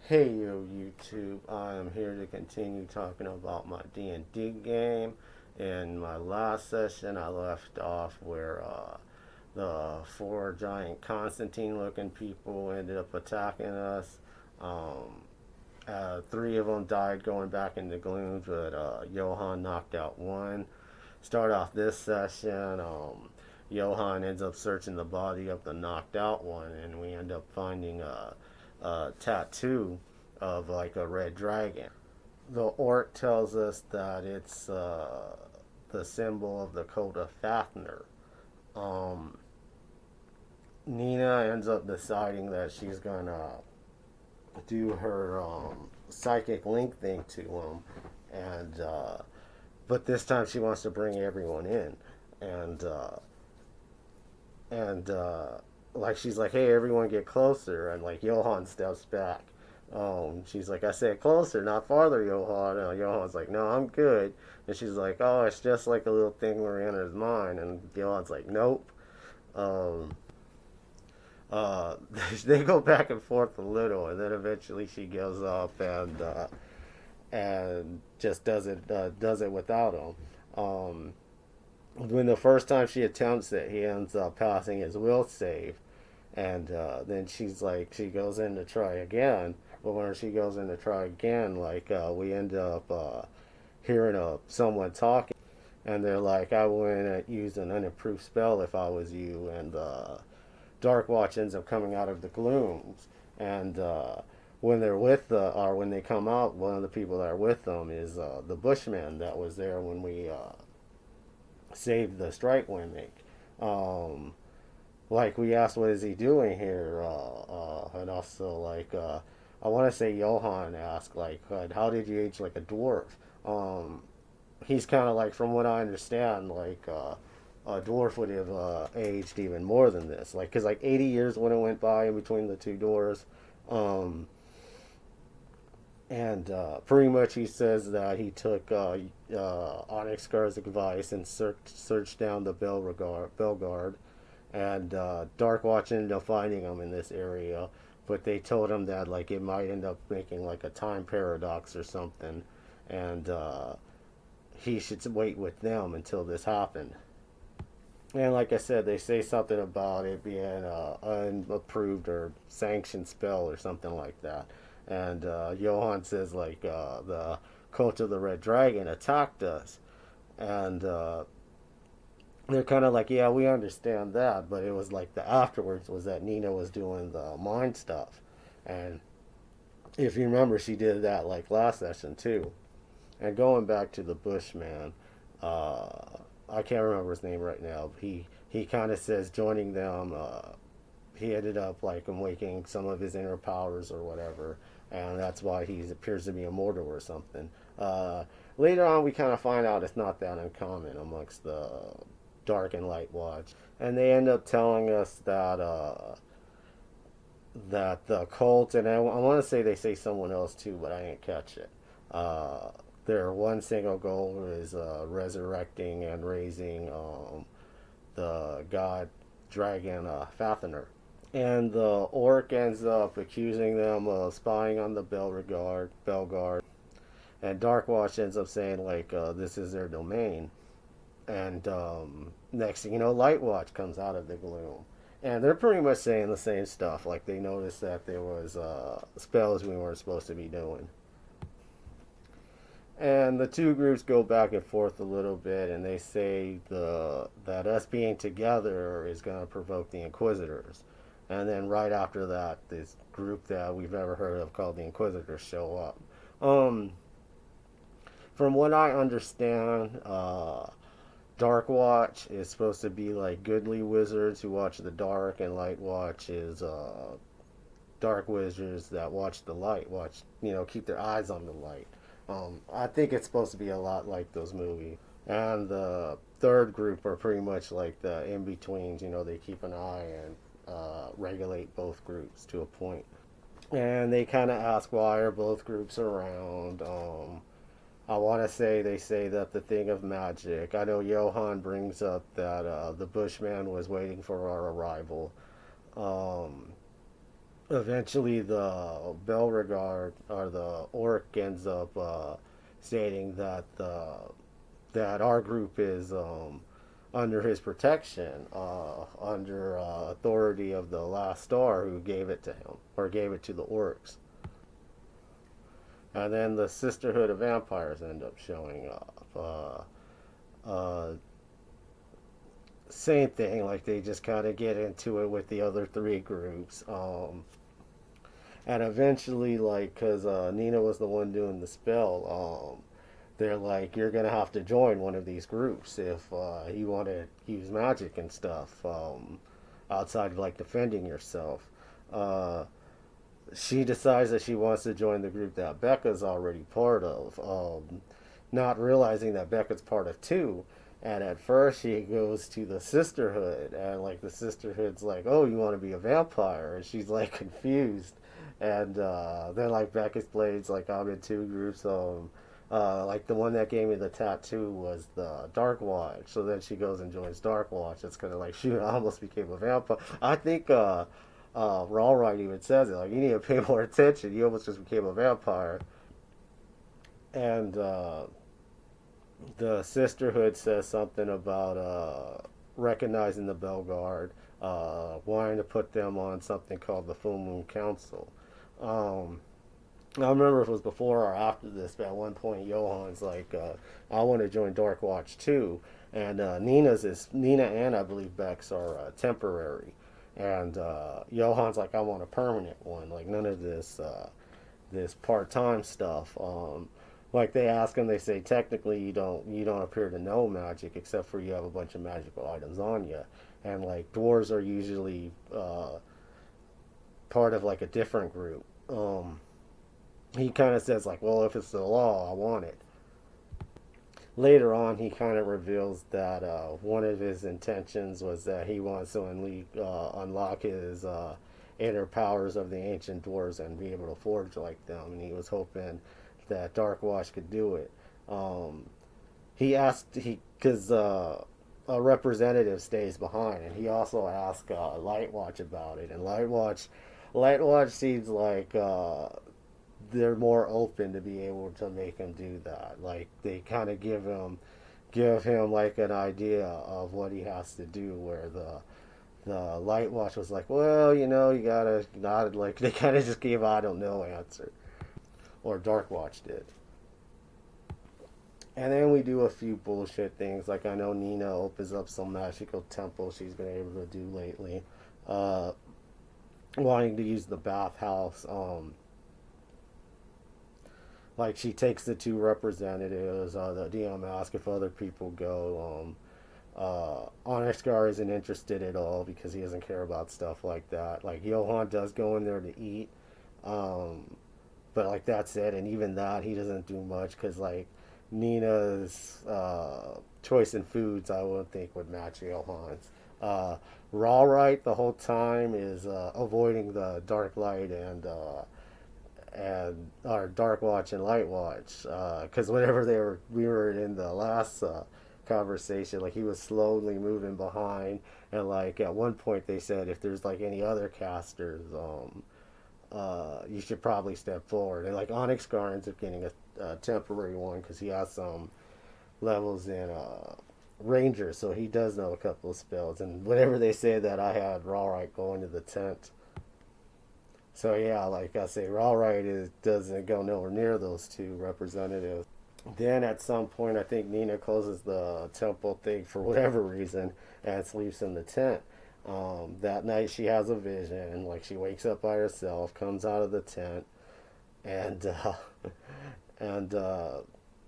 Hey yo YouTube, I am here to continue talking about my D&D game. In my last session I left off where the four giant Constantine looking people ended up attacking us. Um, Three of them died going back in the gloom, but Johann knocked out one. Start off this session, Johann ends up searching the body of the knocked out one, and we end up finding a tattoo of like a red dragon. The orc tells us that it's the symbol of the cult of Fafnir. Um, Nina ends up deciding that she's gonna do her psychic link thing to him, and but this time she wants to bring everyone in, and and like she's like, hey, everyone get closer, and like Johann steps back. She's like, I said closer, not farther, Johann. Johann's like, no, I'm good. And she's like, oh, it's just like a little thing where he enters mine. And Johann's like, nope. Um, uh, they go back and forth a little, and then eventually she gives up and just does it without him. Um, when the first time she attempts it, he ends up passing his will save, and then she's like, she goes in to try again. But when she goes in to try again, like we end up hearing someone talking, and they're like, I wouldn't use an unimproved spell if I was you, and Dark Watch ends up coming out of the glooms, and when they're with or when they come out, one of the people that are with them is the Bushman that was there when we saved the Strike Windmake. Um, like we asked, what is he doing here? And also I want to say Johann asked like, how did you age like a dwarf? Um, he's kind of like, from what I understand, like a dwarf would have aged even more than this, like because like 80 years when it went by in between the two doors. Um, and pretty much he says that he took Onyx advice and searched down the Belgard, and Darkwatch ended up finding him in this area, but they told him that like it might end up making like a time paradox or something, and he should wait with them until this happened. And like I said, they say something about it being an unapproved or sanctioned spell or something like that. And Johann says like the cult of the Red Dragon attacked us, and they're kind of like, yeah, we understand that, but it was like the afterwards was that Nina was doing the mind stuff, and if you remember, she did that like last session too. And going back to the Bushman, uh, I can't remember his name right now. He kind of says joining them. He ended up like awakening some of his inner powers or whatever, and that's why he appears to be immortal or something. Later on, we kind of find out it's not that uncommon amongst the Dark and Light Watch, and they end up telling us that that the cult, and I want to say they say someone else too, but I didn't catch it. Uh, their one single goal is resurrecting and raising the god dragon Fafnir. And the orc ends up accusing them of spying on the Belgard, and Darkwatch ends up saying like this is their domain. And next thing you know, Lightwatch comes out of the gloom, and they're pretty much saying the same stuff. Like they noticed that there was spells we weren't supposed to be doing. And the two groups go back and forth a little bit, and they say the that us being together is going to provoke the Inquisitors. And then right after that, this group that we've never heard of called the Inquisitors show up. Um, from what I understand, Dark Watch is supposed to be like goodly wizards who watch the dark, and Light Watch is dark wizards that watch the light, keep their eyes on the light. I think it's supposed to be a lot like those movies. And the third group are pretty much like the in betweens. They keep an eye and regulate both groups to a point. And they kind of ask why are both groups around. I want to say they say that the thing of magic. I know Johann brings up that the Bushman was waiting for our arrival. Um, eventually the Belregard or the orc ends up stating that that our group is under his protection, under authority of the last star who gave it to him or gave it to the orcs. And then the Sisterhood of Vampires end up showing up. Same thing, like they just kind of get into it with the other three groups. And eventually, like, because Nina was the one doing the spell, they're like, you're gonna have to join one of these groups if you want to use magic and stuff, outside of like defending yourself. Uh, she decides that she wants to join the group that Becca's already part of, not realizing that Becca's part of two. And at first, she goes to the Sisterhood, and like the Sisterhood's like, "Oh, you want to be a vampire?" And she's like confused. And then like Becca explains like I'm in two groups. Like the one that gave me the tattoo was the Dark Watch. So then she goes and joins Dark Watch. It's kind of like, shoot, I almost became a vampire. I think Rawride even says it. Like, you need to pay more attention. You almost just became a vampire. And the Sisterhood says something about recognizing the Belguard, wanting to put them on something called the Full Moon Council. Um, I don't remember if it was before or after this, but at one point Johan's like, "I want to join Dark Watch too," and Nina and I believe Bex are temporary, and Johan's like, "I want a permanent one, like none of this part time stuff." Like they ask him, they say technically you don't appear to know magic except for you have a bunch of magical items on you, and like dwarves are usually part of like a different group. He kind of says like, well, if it's the law, I want it. Later on, he kind of reveals that one of his intentions was that he wants to unlock his inner powers of the ancient dwarves and be able to forge like them, and he was hoping that Darkwash could do it. Um, he asked he because a representative stays behind, and he also asked Lightwatch about it, and Lightwatch seems like they're more open to be able to make him do that. Like they kind of give him like an idea of what he has to do. Where the Light Watch was like, well, you gotta not like they kind of just gave I don't know answer, or Dark Watch did. And then we do a few bullshit things. Like I know Nina opens up some magical temple she's been able to do lately, uh, wanting to use the bathhouse. Like she takes the two representatives. The DM asks if other people go. Onyxgar isn't interested at all because he doesn't care about stuff like that. Like Johan does go in there to eat, um, but like that's it. And even that he doesn't do much because like Nina's choice in foods I would think would match Johan's. Raw right the whole time is avoiding the dark light and our Dark Watch and Light Watch, because whenever we were in the last conversation, like he was slowly moving behind, and like at one point they said if there's like any other casters, you should probably step forward. And like Onyx Gar ends up getting a temporary one because he has some levels in Ranger, so he does know a couple of spells. And whenever they say that, I had Rawrite go into the tent. So yeah, like I say, Rawrite doesn't go nowhere near those two representatives. Then at some point, I think Nina closes the temple thing for whatever reason and sleeps in the tent. That night, she has a vision. Like she wakes up by herself, comes out of the tent, and and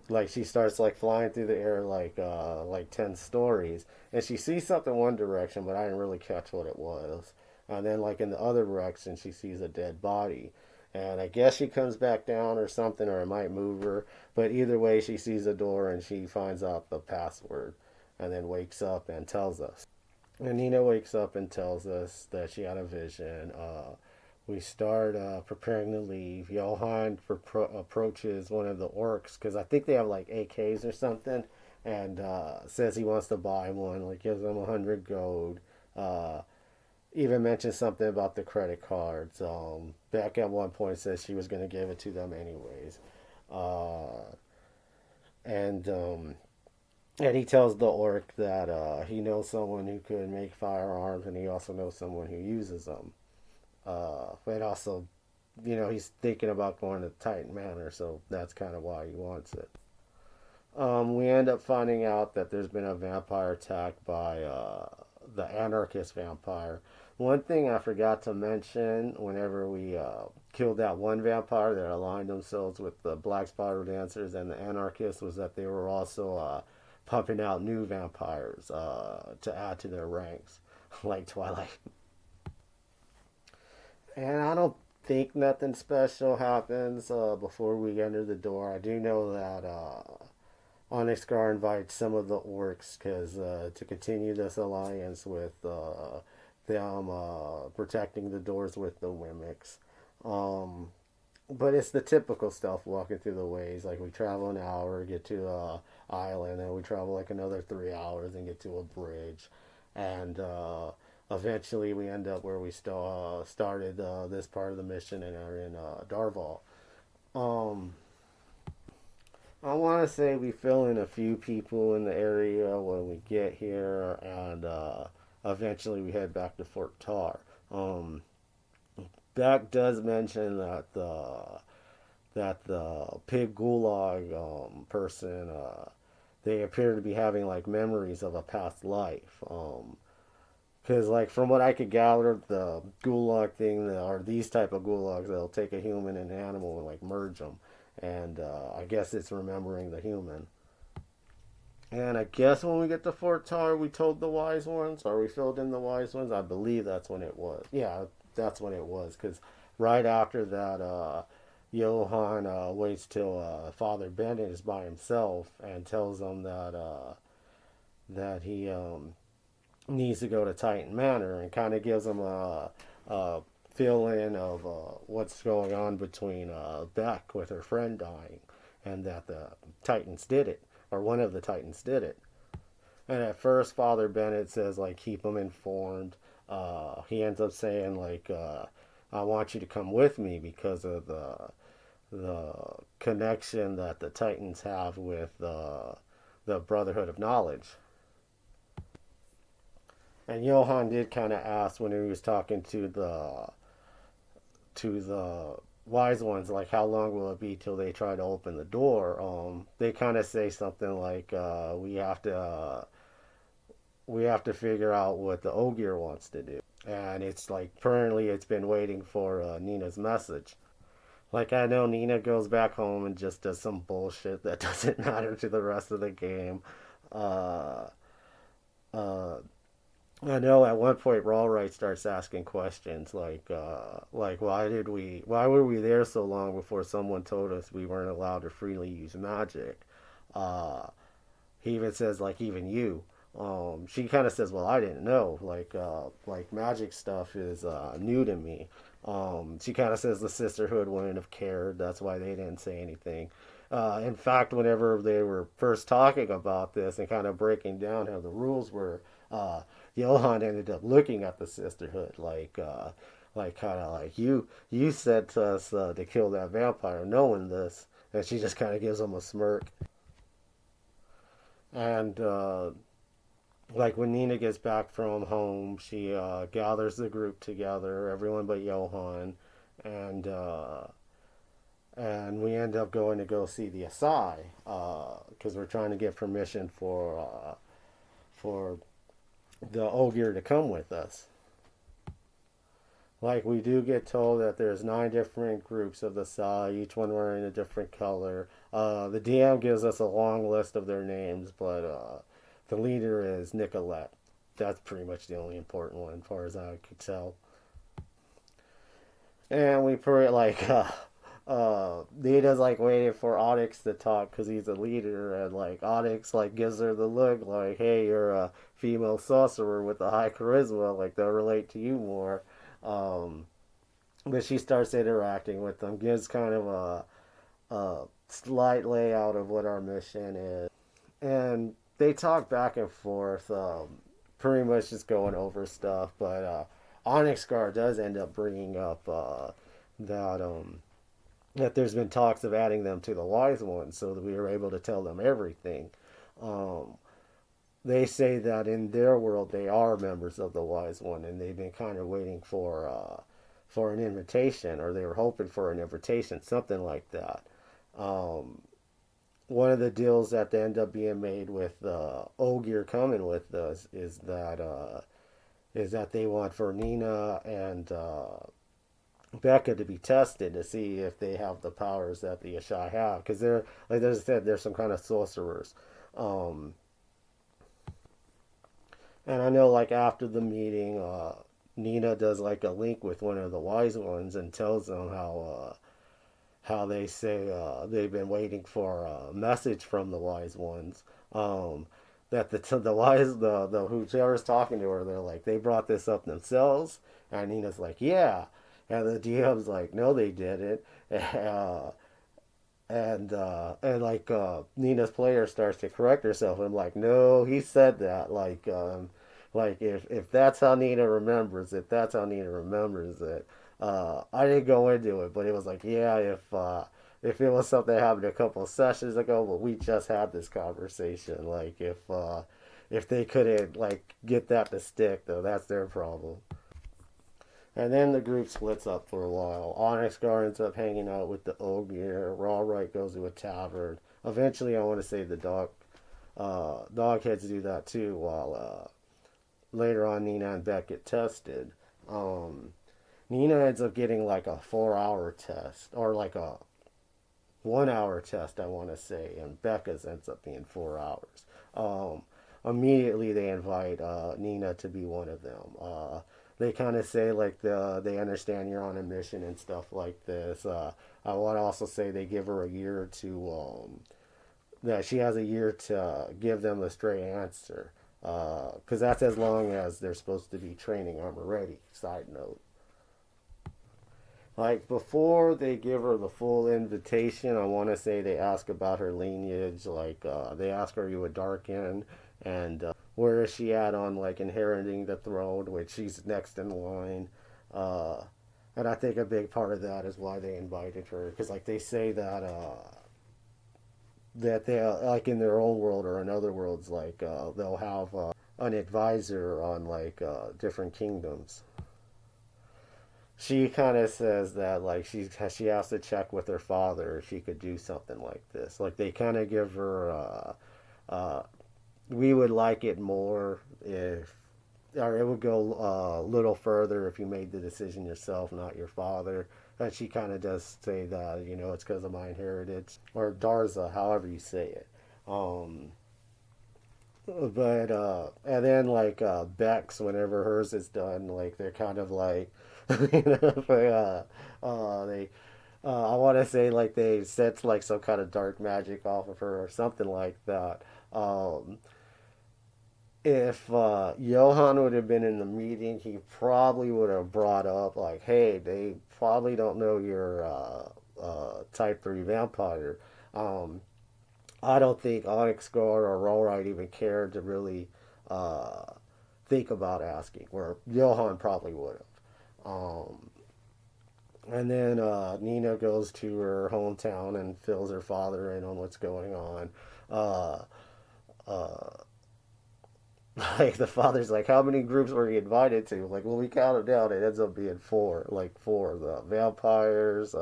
like she starts like flying through the air like 10 stories, and she sees something one direction, but I didn't really catch what it was. And then like in the other direction, she sees a dead body. And I guess she comes back down or something, or it might move her. But either way, she sees a door and she finds out the password and then wakes up and tells us. And Nina wakes up and tells us that she had a vision. We start preparing to leave. Johan approaches one of the orcs because I think they have like AKs or something, and says he wants to buy one. Like gives them 100 gold. Uh, even mentioned something about the credit cards. Beck at one point says she was going to give it to them anyways. Uh, and and he tells the orc that he knows someone who could make firearms, and he also knows someone who uses them. But also, he's thinking about going to Titan Manor, so that's kind of why he wants it. We end up finding out that there's been a vampire attack by the anarchist vampire. One thing I forgot to mention whenever we killed that one vampire that aligned themselves with the Black Spider Dancers and the anarchists was that they were also pumping out new vampires to add to their ranks, like Twilight. And I don't think nothing special happens before we enter the door. I do know that Onyxgar invites some of the orcs because to continue this alliance with them protecting the doors with the Wemmicks. Um, but it's the typical stuff walking through the ways. Like we travel an hour, get to a island, and we travel like another 3 hours and get to a bridge. And eventually we end up where we started this part of the mission and are in Darval. Um, I want to say we fill in a few people in the area when we get here, and eventually we head back to Fort Tar. Um, Beck does mention that the pig gulag person they appear to be having like memories of a past life. Because like from what I could gather, the gulag thing or these type of gulags, they'll take a human and an animal and like merge them, and I guess it's remembering the human. And I guess when we get to Fort Tar, we told the wise ones, or we filled in the wise ones. I believe that's when it was. Yeah, that's when it was. Because right after that, Johann waits till Father Bennett is by himself and tells them that he needs to go to Titan Manor and kind of gives them a fill in of what's going on between Beck with her friend dying and that the Titans did it, or one of the Titans did it. And at first, Father Bennett says, like, keep them informed. He ends up saying, like, I want you to come with me because of the connection that the Titans have with the Brotherhood of Knowledge. And Johann did kind of ask when he was talking to the wise ones, like how long will it be till they try to open the door? They kind of say something like, we have to figure out what the Ogier wants to do, and it's like apparently it's been waiting for Nina's message. Like I know Nina goes back home and just does some bullshit that doesn't matter to the rest of the game. Uh, uh, I know at one point Rawright starts asking questions like why were we there so long before someone told us we weren't allowed to freely use magic? Uh, he even says like even you. She kind of says, well, I didn't know. Like magic stuff is new to me. She kind of says the sisterhood wouldn't have cared. That's why they didn't say anything. In fact, whenever they were first talking about this and kind of breaking down how the rules were, Johan ended up looking at the sisterhood like kind of like you said to us to kill that vampire, knowing this, and she just kind of gives him a smirk. And like when Nina gets back from home, she gathers the group together, everyone but Johan, and and we end up going to go see the Asai because we're trying to get permission for the Ogier to come with us. Like we do get told that there's 9 different groups of the Sai, each one wearing a different color. The DM gives us a long list of their names, but the leader is Nicolette. That's pretty much the only important one, as far as I could tell. And we put like Nina's like waiting for Onyx to talk because he's a leader, and like Onyx like gives her the look like, "Hey, you're a female sorcerer with a high charisma. Like they'll relate to you more." Um, but she starts interacting with them, gives kind of a slight layout of what our mission is, and they talk back and forth, pretty much just going over stuff. But Onyx Scar does end up bringing up that that there's been talks of adding them to the Wise Ones, so that we were able to tell them everything. Um, they say that in their world they are members of the Wise One, and they've been kind of waiting for an invitation, or they were hoping for an invitation, something like that. Um, One of the deals that they end up being made with Ogier coming with us is that they want for Nina and Becca to be tested to see if they have the powers that the Ashai have, because they're, like I said, they're some kind of sorcerers. Um, and I know, like, after the meeting, Nina does like a link with one of the Wise Ones and tells them how they say they've been waiting for a message from the Wise Ones. That the wise the whoever's talking to her, they're like, they brought this up themselves, and Nina's like, yeah, and the DM's like, no, they didn't. uh, and like Nina's player starts to correct herself, and I'm like, no, he said that. Like if that's how Nina remembers it, that's how Nina remembers it. I didn't go into it, but it was like, yeah, if it was something that happened a couple of sessions ago, but we just had this conversation. Like if they couldn't like get that to stick, though, that's their problem. And then the group splits up for a while. Onyx Gar ends up hanging out with the Ogier. Rawright goes to a tavern. Eventually, I want to say the dogheads do that too, while later on Nina and Beck get tested. Um, Nina ends up getting like a 4 hour test, or like a 1 hour test, I want to say, and Becca's ends up being 4 hours. Um, Immediately they invite Nina to be one of them. They kind of say like they understand you're on a mission and stuff like this. I want to also say they give her a year to that she has a year to give them a straight answer, because that's as long as they're supposed to be training armor ready. Side note. Like before they give her the full invitation, I want to say they ask about her lineage. Like they ask, "Are you a Darkin?" And where is she at on like inheriting the throne, which she's next in line. Uh, and I think a big part of that is why they invited her, because like they say that they like in their own world or in other worlds, like they'll have an advisor on like different kingdoms. She kind of says that like she has to check with her father if she could do something like this. Like they kind of give her we would like it more if, or it would go a little further if you made the decision yourself, not your father. And she kind of does say that, it's because of my inheritance, or Darza, however you say it. Um, but and then like Bex, whenever hers is done, like they're kind of like, they I want to say like they sense like some kind of dark magic off of her or something like that. Um, if Johan would have been in the meeting, he probably would have brought up like, "Hey, they probably don't know you're Type 3 vampire." Um, I don't think Onyx Guard or Rollright even cared to really uh, think about asking, where Johan probably would have. And then Nina goes to her hometown and fills her father in on what's going on. Uh, uh, like the father's like, how many groups were you invited to? Like, well, we counted down. It ends up being four. Like four: the vampires,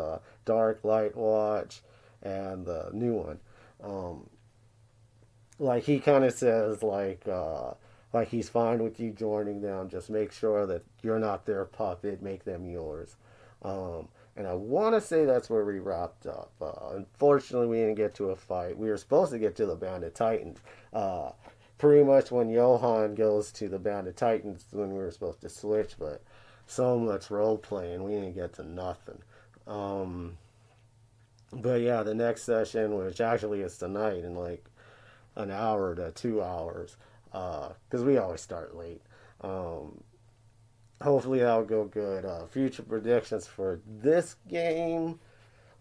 Dark Light Watch, and the new one. Um, like he kind of says like he's fine with you joining them. Just make sure that you're not their puppet. Make them yours. And I want to say that's where we wrapped up. Unfortunately, we didn't get to a fight. We were supposed to get to the Bandit Titans. Uh, Pretty much when Johan goes to the Bandit Titans, when we were supposed to switch, but so much role playing, we didn't get to nothing. Um, but yeah, the next session, which actually is tonight in like an hour to 2 hours, because we always start late. Um, Hopefully that'll go good. Future predictions for this game.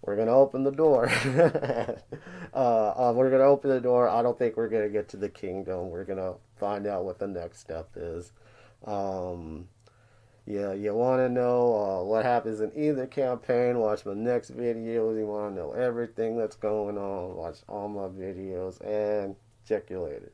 We're gonna open the door. We're gonna open the door. I don't think we're gonna get to the kingdom. We're gonna find out what the next step is. Um, Yeah, you want to know what happens in either campaign, watch my next videos. You want to know everything that's going on, watch all my videos, and check you later.